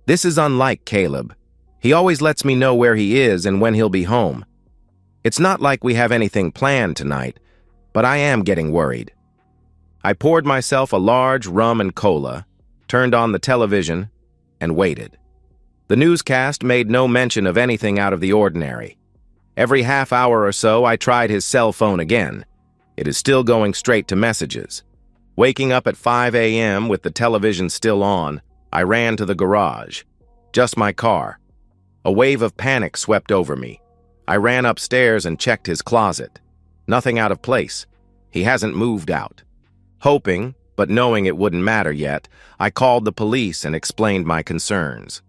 This is unlike Caleb. He always lets me know where he is and when he'll be home. It's not like we have anything planned tonight, but I am getting worried. I poured myself a large rum and cola, turned on the television, and waited. The newscast made no mention of anything out of the ordinary. Every half hour or so, I tried his cell phone again. It is still going straight to messages. Waking up at 5 a.m. with the television still on, I ran to the garage. Just my car. A wave of panic swept over me. I ran upstairs and checked his closet. Nothing out of place. He hasn't moved out. Hoping, but knowing it wouldn't matter yet, I called the police and explained my concerns.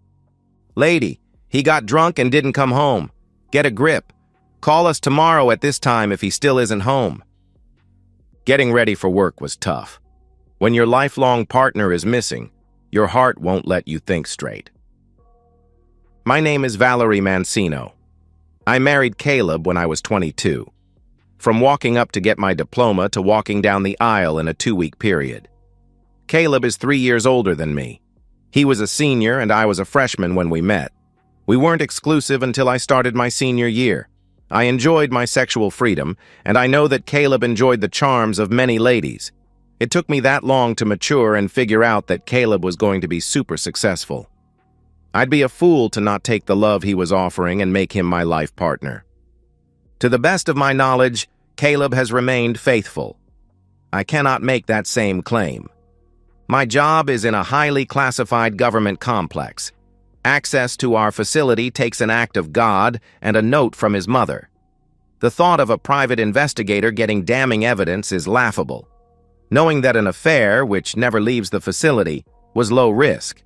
"Lady, he got drunk and didn't come home. Get a grip. Call us tomorrow at this time if he still isn't home." Getting ready for work was tough. When your lifelong partner is missing, your heart won't let you think straight. My name is Valerie Mancino. I married Caleb when I was 22. From walking up to get my diploma to walking down the aisle in a 2-week period. Caleb is 3 years older than me. He was a senior and I was a freshman when we met. We weren't exclusive until I started my senior year. I enjoyed my sexual freedom, and I know that Caleb enjoyed the charms of many ladies. It took me that long to mature and figure out that Caleb was going to be super successful. I'd be a fool to not take the love he was offering and make him my life partner. To the best of my knowledge, Caleb has remained faithful. I cannot make that same claim. My job is in a highly classified government complex. Access to our facility takes an act of God and a note from his mother. The thought of a private investigator getting damning evidence is laughable. Knowing that an affair, which never leaves the facility, was low risk,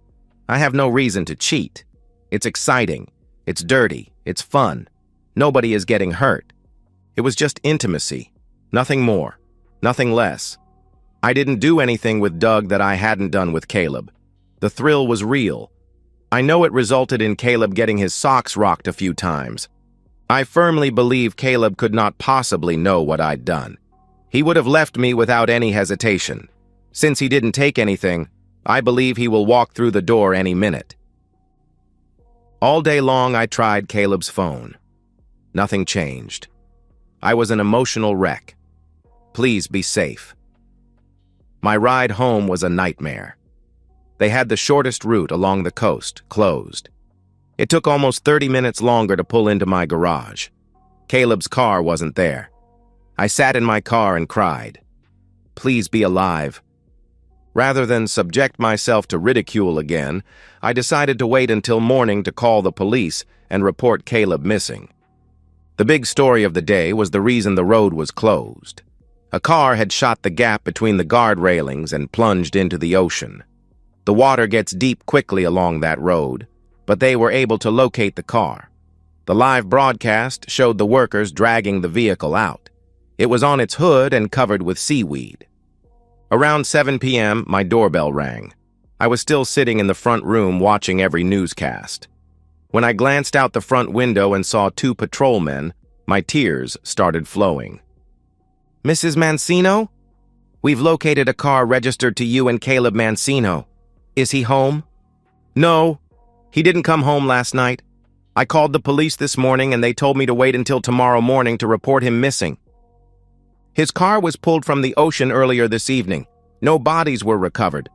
I have no reason to cheat. It's exciting, it's dirty, it's fun. Nobody is getting hurt. It was just intimacy, nothing more, nothing less. I didn't do anything with Doug that I hadn't done with Caleb. The thrill was real. I know it resulted in Caleb getting his socks rocked a few times. I firmly believe Caleb could not possibly know what I'd done. He would have left me without any hesitation. Since he didn't take anything, I believe he will walk through the door any minute. All day long I tried Caleb's phone. Nothing changed. I was an emotional wreck. Please be safe. My ride home was a nightmare. They had the shortest route along the coast, closed. It took almost 30 minutes longer to pull into my garage. Caleb's car wasn't there. I sat in my car and cried. Please be alive. Rather than subject myself to ridicule again, I decided to wait until morning to call the police and report Caleb missing. The big story of the day was the reason the road was closed. A car had shot the gap between the guard railings and plunged into the ocean. The water gets deep quickly along that road, but they were able to locate the car. The live broadcast showed the workers dragging the vehicle out. It was on its hood and covered with seaweed. Around 7 p.m., my doorbell rang. I was still sitting in the front room watching every newscast. When I glanced out the front window and saw 2 patrolmen, my tears started flowing. "Mrs. Mancino? We've located a car registered to you and Caleb Mancino. Is he home?" "No, he didn't come home last night. I called the police this morning and they told me to wait until tomorrow morning to report him missing. His car was pulled from the ocean earlier this evening. No bodies were recovered.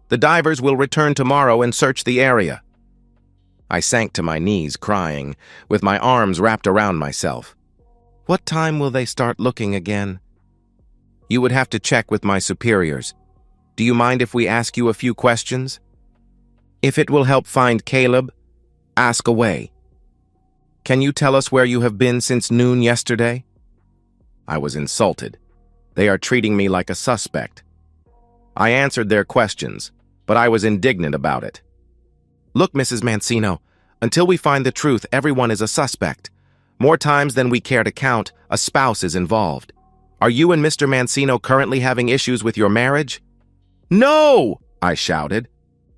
The divers will return tomorrow and search the area." I sank to my knees, crying, with my arms wrapped around myself. "What time will they start looking again?" "You would have to check with my superiors. Do you mind if we ask you a few questions?" "If it will help find Caleb, ask away." "Can you tell us where you have been since noon yesterday?" I was insulted. They are treating me like a suspect. I answered their questions, but I was indignant about it. "Look, Mrs. Mancino, until we find the truth, everyone is a suspect. More times than we care to count, a spouse is involved. Are you and Mr. Mancino currently having issues with your marriage?" "No!" I shouted.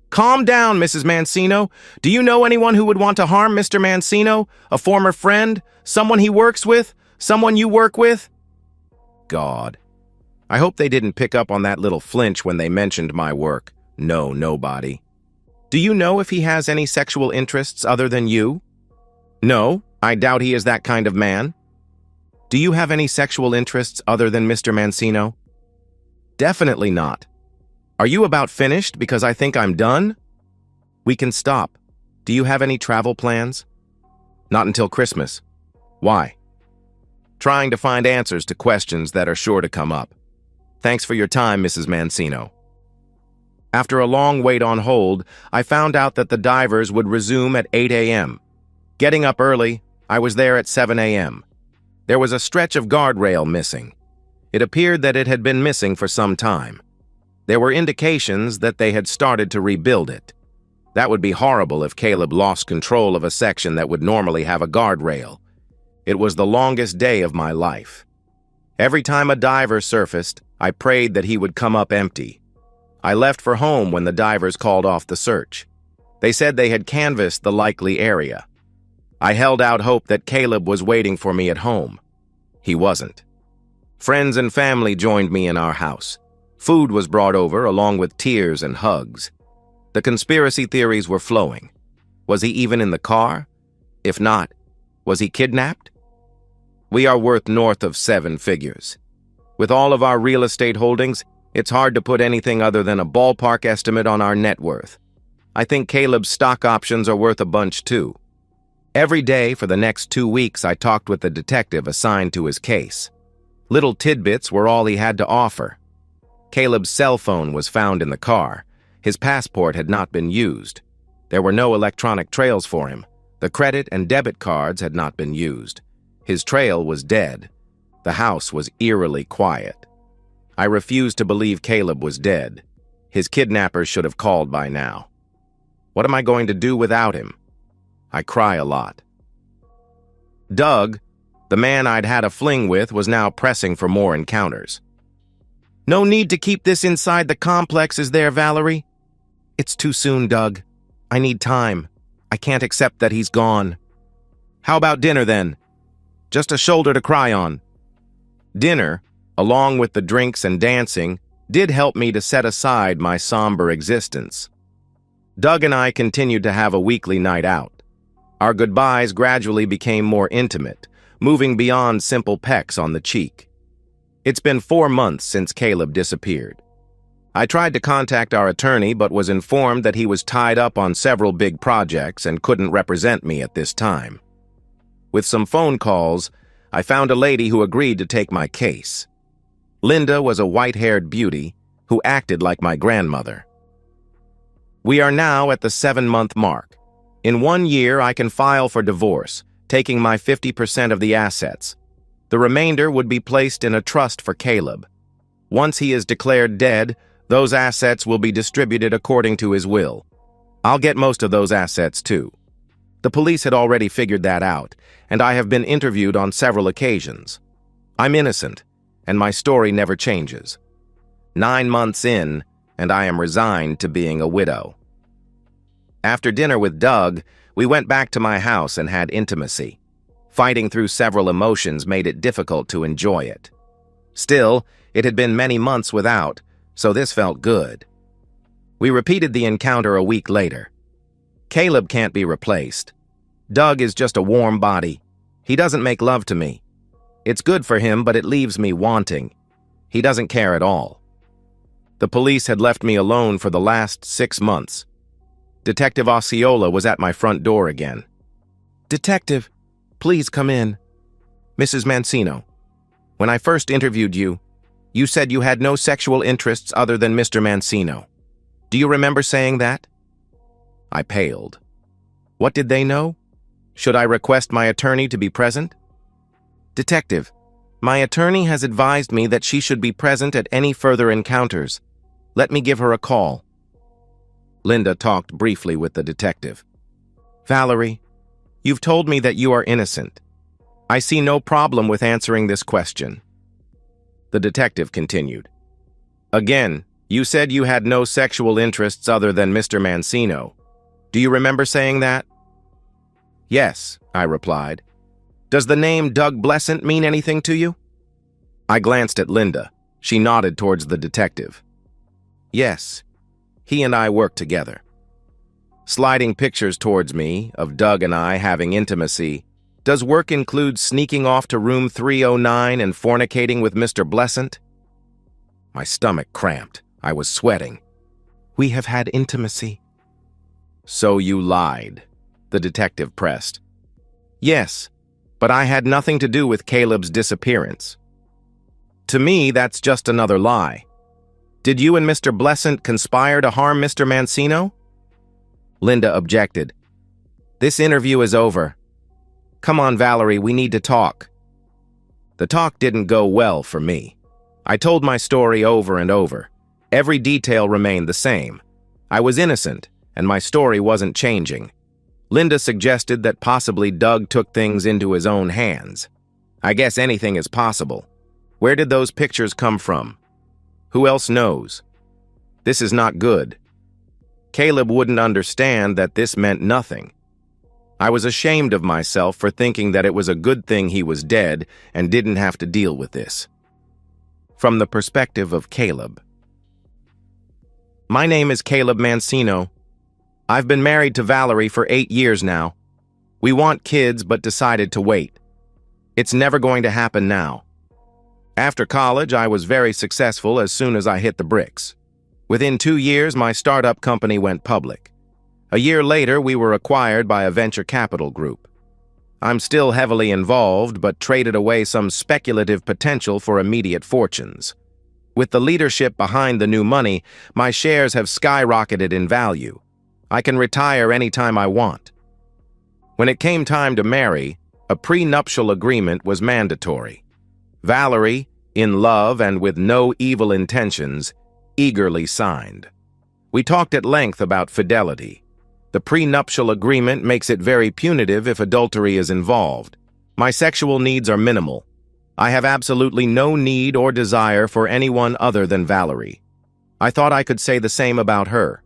"Calm down, Mrs. Mancino. Do you know anyone who would want to harm Mr. Mancino? A former friend? Someone he works with? Someone you work with?" God. I hope they didn't pick up on that little flinch when they mentioned my work. No, nobody. Do you know if he has any sexual interests other than you? No, I doubt he is that kind of man. Do you have any sexual interests other than Mr. Mancino? Definitely not. Are you about finished because I think I'm done? We can stop. Do you have any travel plans? Not until Christmas. Why? Trying to find answers to questions that are sure to come up. Thanks for your time, Mrs. Mancino. After a long wait on hold, I found out that the divers would resume at 8 a.m. Getting up early, I was there at 7 a.m. There was a stretch of guardrail missing. It appeared that it had been missing for some time. There were indications that they had started to rebuild it. That would be horrible if Caleb lost control of a section that would normally have a guardrail. It was the longest day of my life. Every time a diver surfaced, I prayed that he would come up empty. I left for home when the divers called off the search. They said they had canvassed the likely area. I held out hope that Caleb was waiting for me at home. He wasn't. Friends and family joined me in our house. Food was brought over along with tears and hugs. The conspiracy theories were flowing. Was he even in the car? If not, was he kidnapped? We are worth north of 7 figures. With all of our real estate holdings, it's hard to put anything other than a ballpark estimate on our net worth. I think Caleb's stock options are worth a bunch too. Every day for the next 2 weeks, I talked with the detective assigned to his case. Little tidbits were all he had to offer. Caleb's cell phone was found in the car. His passport had not been used. There were no electronic trails for him. The credit and debit cards had not been used. His trail was dead. The house was eerily quiet. I refused to believe Caleb was dead. His kidnappers should have called by now. What am I going to do without him? I cry a lot. Doug, the man I'd had a fling with, was now pressing for more encounters. No need to keep this inside the complex, is there, Valerie? It's too soon, Doug. I need time. I can't accept that he's gone. How about dinner, then? Just a shoulder to cry on. Dinner, along with the drinks and dancing, did help me to set aside my somber existence. Doug and I continued to have a weekly night out. Our goodbyes gradually became more intimate, moving beyond simple pecks on the cheek. It's been 4 months since Caleb disappeared. I tried to contact our attorney but was informed that he was tied up on several big projects and couldn't represent me at this time. With some phone calls, I found a lady who agreed to take my case. Linda was a white-haired beauty who acted like my grandmother. We are now at the 7-month mark. In 1 year, I can file for divorce, taking my 50% of the assets. The remainder would be placed in a trust for Caleb. Once he is declared dead, those assets will be distributed according to his will. I'll get most of those assets too. The police had already figured that out, and I have been interviewed on several occasions. I'm innocent, and my story never changes. 9 months in, and I am resigned to being a widow. After dinner with Doug, we went back to my house and had intimacy. Fighting through several emotions made it difficult to enjoy it. Still, it had been many months without, so this felt good. We repeated the encounter a week later. Caleb can't be replaced. Doug is just a warm body. He doesn't make love to me. It's good for him, but it leaves me wanting. He doesn't care at all. The police had left me alone for the last 6 months. Detective Osceola was at my front door again. Detective, please come in. Mrs. Mancino, when I first interviewed you, you said you had no sexual interests other than Mr. Mancino. Do you remember saying that? I paled. What did they know? Should I request my attorney to be present? Detective, my attorney has advised me that she should be present at any further encounters. Let me give her a call. Linda talked briefly with the detective. Valerie, you've told me that you are innocent. I see no problem with answering this question. The detective continued. Again, you said you had no sexual interests other than Mr. Mancino. Do you remember saying that? Yes, I replied. Does the name Doug Blessant mean anything to you? I glanced at Linda. She nodded towards the detective. Yes, he and I work together. sliding pictures towards me of Doug and I having intimacy. Does work include sneaking off to room 309 and fornicating with Mr. Blessant? My stomach cramped. I was sweating. We have had intimacy. So you lied, the detective pressed. Yes, but I had nothing to do with Caleb's disappearance. To me, that's just another lie. Did you and Mr. Blessant conspire to harm Mr. Mancino? Linda objected. This interview is over. Come on, Valerie, we need to talk. The talk didn't go well for me. I told my story over and over. Every detail remained the same. I was innocent, and my story wasn't changing. Linda suggested that possibly Doug took things into his own hands. I guess anything is possible. Where did those pictures come from? Who else knows? This is not good. Caleb wouldn't understand that this meant nothing. I was ashamed of myself for thinking that it was a good thing he was dead and didn't have to deal with this. From the perspective of Caleb. My name is Caleb Mancino. I've been married to Valerie for 8 years now. We want kids but decided to wait. It's never going to happen now. After college, I was very successful as soon as I hit the bricks. Within 2 years, my startup company went public. A year later, we were acquired by a venture capital group. I'm still heavily involved, but traded away some speculative potential for immediate fortunes. With the leadership behind the new money, my shares have skyrocketed in value. I can retire anytime I want. When it came time to marry, a prenuptial agreement was mandatory. Valerie, in love and with no evil intentions, eagerly signed. We talked at length about fidelity. The prenuptial agreement makes it very punitive if adultery is involved. My sexual needs are minimal. I have absolutely no need or desire for anyone other than Valerie. I thought I could say the same about her.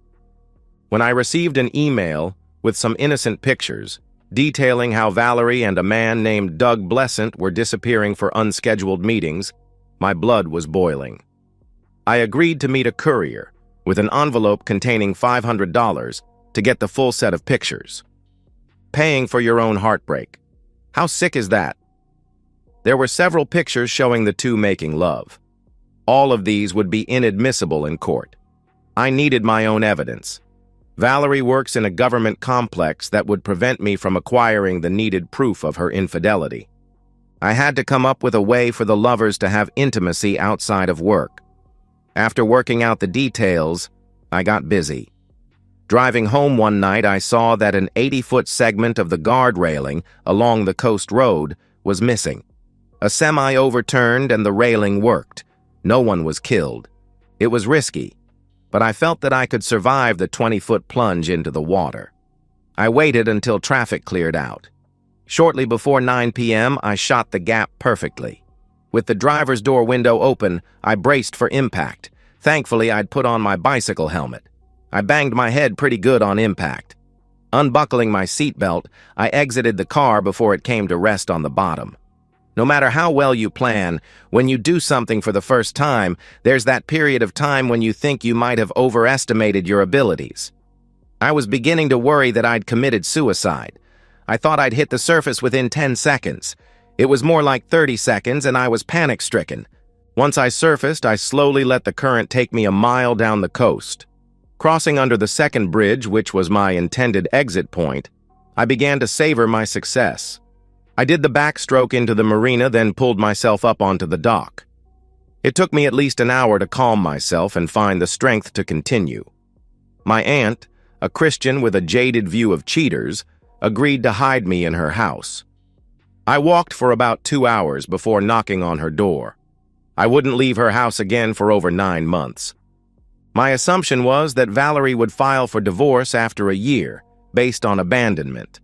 When I received an email with some innocent pictures detailing how Valerie and a man named Doug Blessant were disappearing for unscheduled meetings, my blood was boiling. I agreed to meet a courier with an envelope containing $500 to get the full set of pictures. Paying for your own heartbreak. How sick is that? There were several pictures showing the two making love. All of these would be inadmissible in court. I needed my own evidence. Valerie works in a government complex that would prevent me from acquiring the needed proof of her infidelity. I had to come up with a way for the lovers to have intimacy outside of work. After working out the details, I got busy. Driving home one night, I saw that an 80-foot segment of the guard railing along the coast road was missing. A semi overturned and the railing worked. No one was killed. It was risky, but I felt that I could survive the 20-foot plunge into the water. I waited until traffic cleared out. Shortly before 9 p.m., I shot the gap perfectly. With the driver's door window open, I braced for impact. Thankfully, I'd put on my bicycle helmet. I banged my head pretty good on impact. Unbuckling my seatbelt, I exited the car before it came to rest on the bottom. No matter how well you plan, when you do something for the first time, there's that period of time when you think you might have overestimated your abilities. I was beginning to worry that I'd committed suicide. I thought I'd hit the surface within 10 seconds. It was more like 30 seconds, and I was panic-stricken. Once I surfaced, I slowly let the current take me a mile down the coast. Crossing under the second bridge, which was my intended exit point, I began to savor my success. I did the backstroke into the marina, then pulled myself up onto the dock. It took me at least an hour to calm myself and find the strength to continue. My aunt, a Christian with a jaded view of cheaters, agreed to hide me in her house. I walked for about 2 hours before knocking on her door. I wouldn't leave her house again for over 9 months. My assumption was that Valerie would file for divorce after a year, based on abandonment.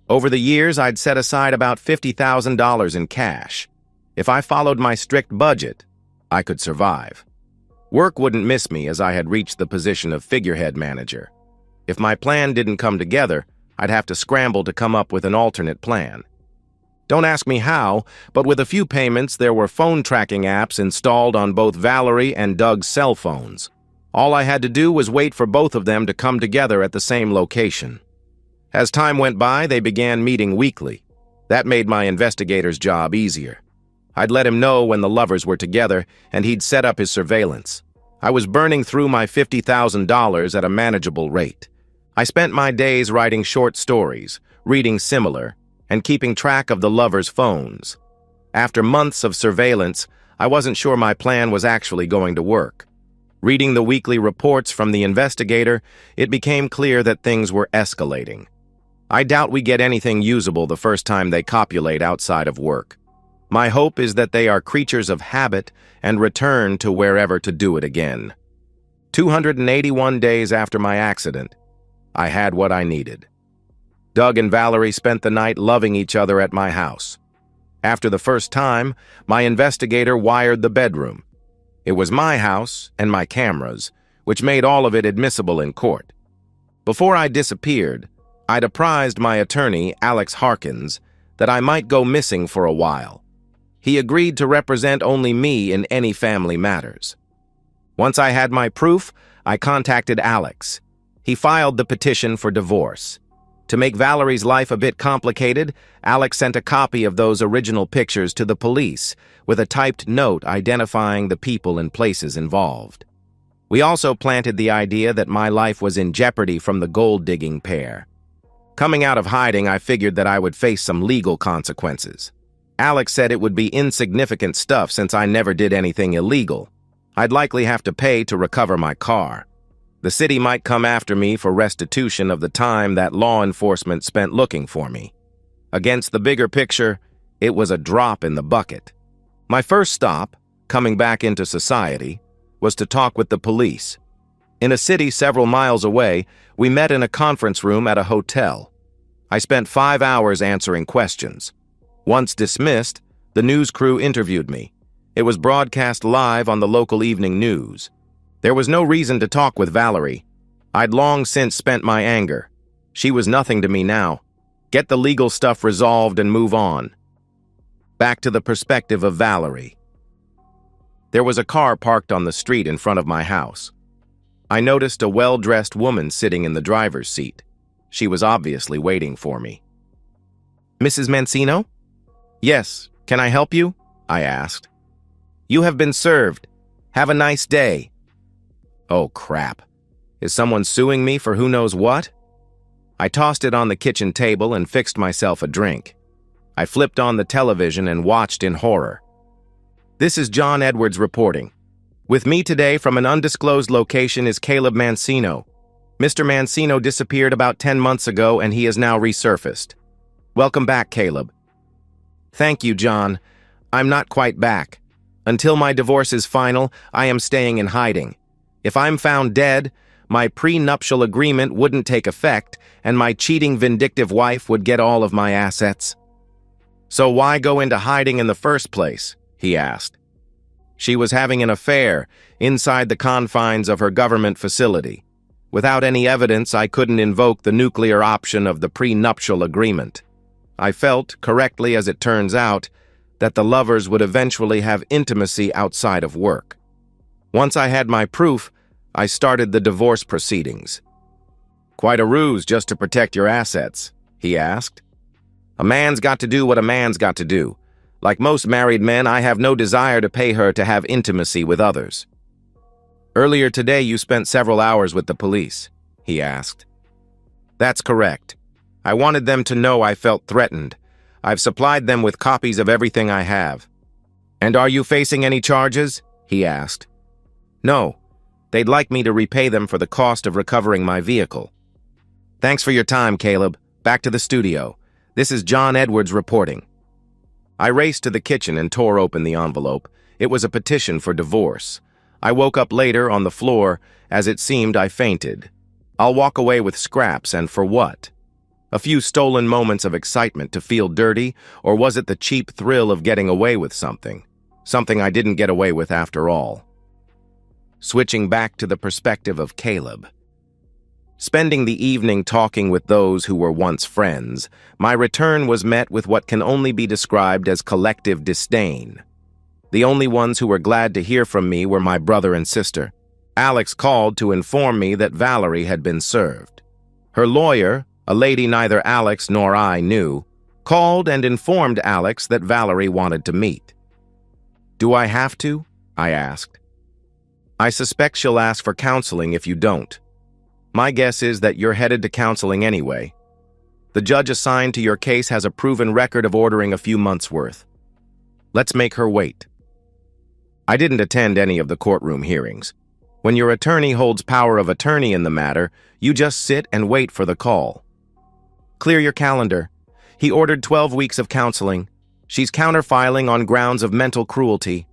Over the years, I'd set aside about $50,000 in cash. If I followed my strict budget, I could survive. Work wouldn't miss me as I had reached the position of figurehead manager. If my plan didn't come together, I'd have to scramble to come up with an alternate plan. Don't ask me how, but with a few payments, there were phone tracking apps installed on both Valerie and Doug's cell phones. All I had to do was wait for both of them to come together at the same location. As time went by, they began meeting weekly. That made my investigator's job easier. I'd let him know when the lovers were together, and he'd set up his surveillance. I was burning through my $50,000 at a manageable rate. I spent my days writing short stories, reading similar, and keeping track of the lovers' phones. After months of surveillance, I wasn't sure my plan was actually going to work. Reading the weekly reports from the investigator, it became clear that things were escalating. I doubt we get anything usable the first time they copulate outside of work. My hope is that they are creatures of habit and return to wherever to do it again. 281 days after my accident, I had what I needed. Doug and Valerie spent the night loving each other at my house. After the first time, my investigator wired the bedroom. It was my house and my cameras, which made all of it admissible in court. Before I disappeared, I'd apprised my attorney, Alex Harkins, that I might go missing for a while. He agreed to represent only me in any family matters. Once I had my proof, I contacted Alex. He filed the petition for divorce. To make Valerie's life a bit complicated, Alex sent a copy of those original pictures to the police with a typed note identifying the people and places involved. We also planted the idea that my life was in jeopardy from the gold-digging pair. Coming out of hiding, I figured that I would face some legal consequences. Alex said it would be insignificant stuff since I never did anything illegal. I'd likely have to pay to recover my car. The city might come after me for restitution of the time that law enforcement spent looking for me. Against the bigger picture, it was a drop in the bucket. My first stop, coming back into society, was to talk with the police. In a city several miles away, we met in a conference room at a hotel. I spent 5 hours answering questions. Once dismissed, the news crew interviewed me. It was broadcast live on the local evening news. There was no reason to talk with Valerie. I'd long since spent my anger. She was nothing to me now. Get the legal stuff resolved and move on. Back to the perspective of Valerie. There was a car parked on the street in front of my house. I noticed a well-dressed woman sitting in the driver's seat. She was obviously waiting for me. "Mrs. Mancino?" "Yes, can I help you?" I asked. "You have been served. Have a nice day." Oh, crap. Is someone suing me for who knows what? I tossed it on the kitchen table and fixed myself a drink. I flipped on the television and watched in horror. This is John Edwards reporting. With me today from an undisclosed location is Caleb Mancino. Mr. Mancino disappeared about 10 months ago and he is now resurfaced. Welcome back, Caleb. Thank you, John. I'm not quite back. Until my divorce is final, I am staying in hiding. If I'm found dead, my prenuptial agreement wouldn't take effect, and my cheating, vindictive wife would get all of my assets. So why go into hiding in the first place? He asked. She was having an affair inside the confines of her government facility. Without any evidence, I couldn't invoke the nuclear option of the prenuptial agreement. I felt, correctly as it turns out, that the lovers would eventually have intimacy outside of work. Once I had my proof, I started the divorce proceedings. "Quite a ruse just to protect your assets," he asked. "A man's got to do what a man's got to do. Like most married men, I have no desire to pay her to have intimacy with others." "Earlier today, you spent several hours with the police," he asked. "That's correct. I wanted them to know I felt threatened. I've supplied them with copies of everything I have." "And are you facing any charges?" he asked. "No. They'd like me to repay them for the cost of recovering my vehicle." "Thanks for your time, Caleb. Back to the studio. This is John Edwards reporting." I raced to the kitchen and tore open the envelope. It was a petition for divorce. I woke up later on the floor. As it seemed, I fainted. I'll walk away with scraps, and for what? A few stolen moments of excitement to feel dirty, or was it the cheap thrill of getting away with something? Something I didn't get away with after all. Switching back to the perspective of Caleb. Spending the evening talking with those who were once friends, my return was met with what can only be described as collective disdain. The only ones who were glad to hear from me were my brother and sister. Alex called to inform me that Valerie had been served. Her lawyer, a lady neither Alex nor I knew, called and informed Alex that Valerie wanted to meet. "Do I have to?" I asked. "I suspect she'll ask for counseling if you don't. My guess is that you're headed to counseling anyway. The judge assigned to your case has a proven record of ordering a few months' worth. Let's make her wait." I didn't attend any of the courtroom hearings. When your attorney holds power of attorney in the matter, you just sit and wait for the call. "Clear your calendar. He ordered 12 weeks of counseling. She's counterfiling on grounds of mental cruelty.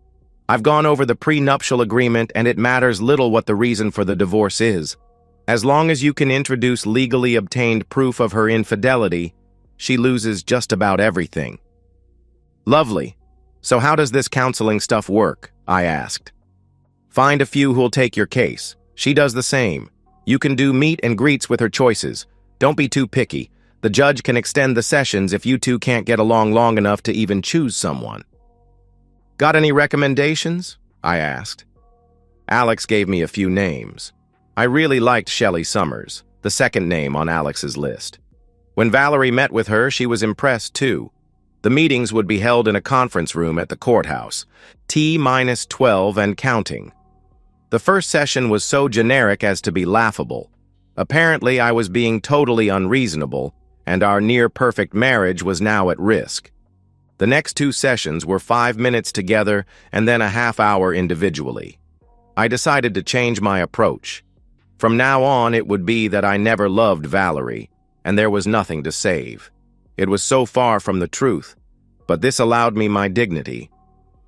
I've gone over the prenuptial agreement and it matters little what the reason for the divorce is. As long as you can introduce legally obtained proof of her infidelity, she loses just about everything." "Lovely. So how does this counseling stuff work?" I asked. "Find a few who'll take your case. She does the same. You can do meet and greets with her choices. Don't be too picky. The judge can extend the sessions if you two can't get along long enough to even choose someone." "Got any recommendations?" I asked. Alex gave me a few names. I really liked Shelley Summers, the second name on Alex's list. When Valerie met with her, she was impressed too. The meetings would be held in a conference room at the courthouse, T-12 and counting. The first session was so generic as to be laughable. Apparently, I was being totally unreasonable, and our near-perfect marriage was now at risk. The next two sessions were 5 minutes together and then a half-hour individually. I decided to change my approach. From now on, it would be that I never loved Valerie, and there was nothing to save. It was so far from the truth, but this allowed me my dignity.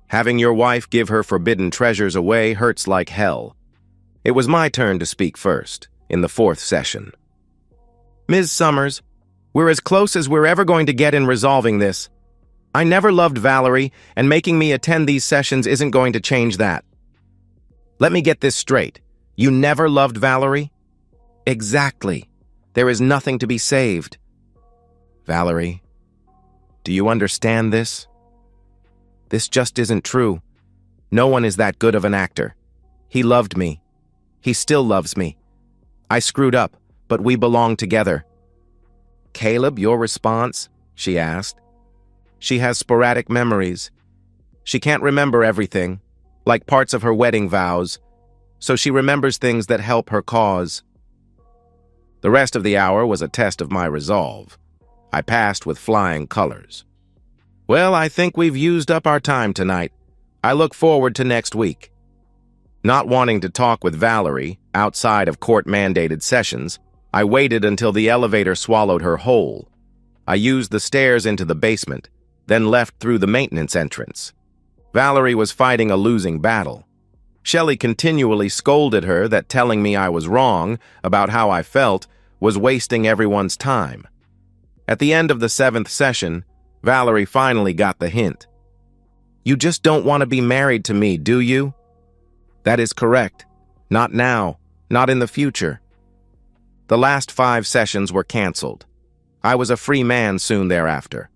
Having your wife give her forbidden treasures away hurts like hell. It was my turn to speak first, in the fourth session. "Ms. Summers, we're as close as we're ever going to get in resolving this. I never loved Valerie, and making me attend these sessions isn't going to change that." "Let me get this straight. You never loved Valerie?" "Exactly. There is nothing to be saved." "Valerie, do you understand this? This just isn't true. No one is that good of an actor. He loved me. He still loves me. I screwed up, but we belong together." "Caleb, your response?" she asked. "She has sporadic memories. She can't remember everything, like parts of her wedding vows, so she remembers things that help her cause." The rest of the hour was a test of my resolve. I passed with flying colors. "Well, I think we've used up our time tonight. I look forward to next week." Not wanting to talk with Valerie, outside of court-mandated sessions, I waited until the elevator swallowed her whole. I used the stairs into the basement, then left through the maintenance entrance. Valerie was fighting a losing battle. Shelley continually scolded her that telling me I was wrong about how I felt was wasting everyone's time. At the end of the 7th session, Valerie finally got the hint. "You just don't want to be married to me, do you?" "That is correct. Not now. Not in the future." The last 5 sessions were canceled. I was a free man soon thereafter.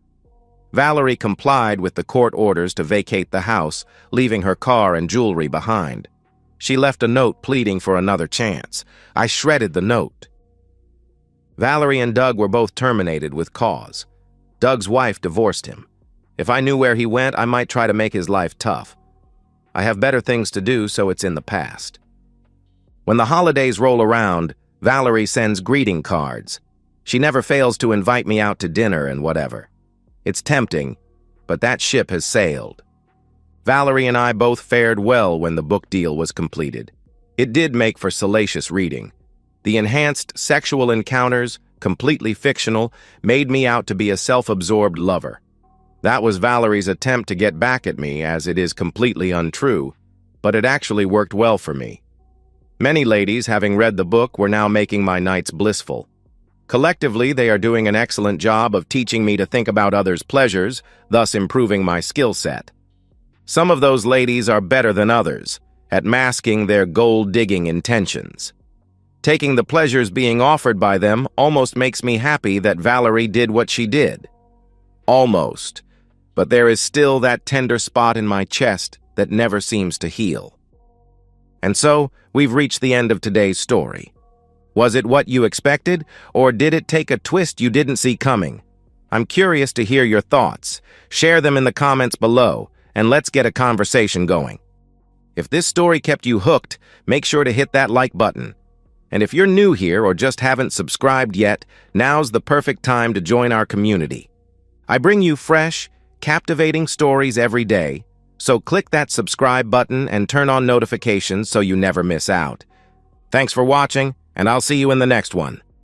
Valerie complied with the court orders to vacate the house, leaving her car and jewelry behind. She left a note pleading for another chance. I shredded the note. Valerie and Doug were both terminated with cause. Doug's wife divorced him. If I knew where he went, I might try to make his life tough. I have better things to do, so it's in the past. When the holidays roll around, Valerie sends greeting cards. She never fails to invite me out to dinner and whatever. It's tempting, but that ship has sailed. Valerie and I both fared well when the book deal was completed. It did make for salacious reading. The enhanced sexual encounters, completely fictional, made me out to be a self-absorbed lover. That was Valerie's attempt to get back at me, as it is completely untrue, but it actually worked well for me. Many ladies, having read the book, were now making my nights blissful. Collectively, they are doing an excellent job of teaching me to think about others' pleasures, thus improving my skill set. Some of those ladies are better than others at masking their gold-digging intentions. Taking the pleasures being offered by them almost makes me happy that Valerie did what she did. Almost. But there is still that tender spot in my chest that never seems to heal. And so, we've reached the end of today's story. Was it what you expected, or did it take a twist you didn't see coming? I'm curious to hear your thoughts. Share them in the comments below, and let's get a conversation going. If this story kept you hooked, make sure to hit that like button. And if you're new here or just haven't subscribed yet, now's the perfect time to join our community. I bring you fresh, captivating stories every day, so click that subscribe button and turn on notifications so you never miss out. Thanks for watching, and I'll see you in the next one.